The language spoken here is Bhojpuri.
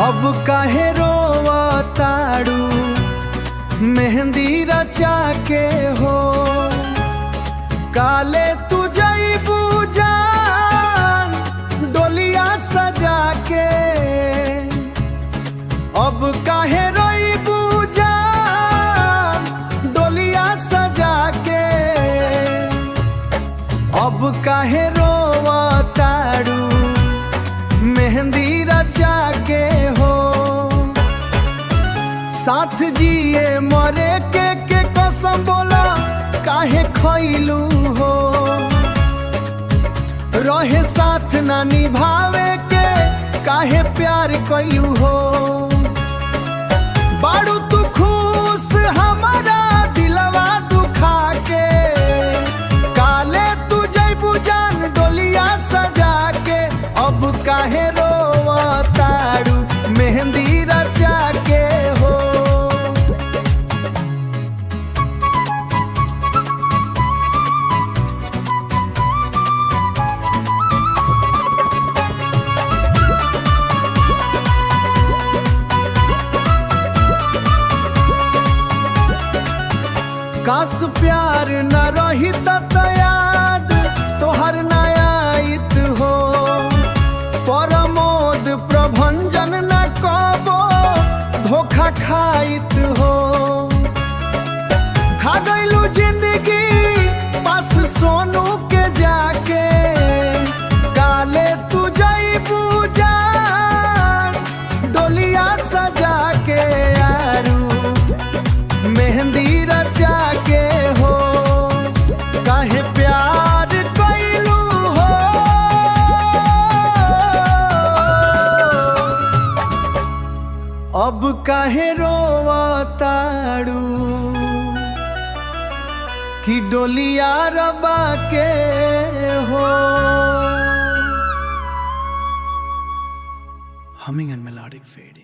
अब काहे रोवा ताड़ू मेहंदी रचा के हो, काले तू जईबू जान डोलिया सजा के। अब काहे रोईबू जान डोलिया सजा के, अब काहे रोवा ताड़ू मेहंदी रचा के हो। साथ जिए मरे के कसम बोला काहे खइलू हो, रहे साथ ना निभावे के काहे प्यार कइलू हो। बाड़ू तू खुश हमारा दिलवा दुखा के, काले तू जईबू जान डोलिया सजा के। अब काहे रोवा ताड़ू मेहंदी रचा के हो। काश प्यार न रही त याद तोहर न आइत हो, प्रमोद प्रभंजन न कबो धोखा खाइत हो। खा गइलू जिंदगी बस सोनू के जाके, काले तू जईबू जान डोलिया सजा के। यारू मेहंदी रचा के हो, काहे प्यार कइलू हो। अब काहे रोवा ताड़ू कि डोलिया रबा के हो। Humming and melodic fade.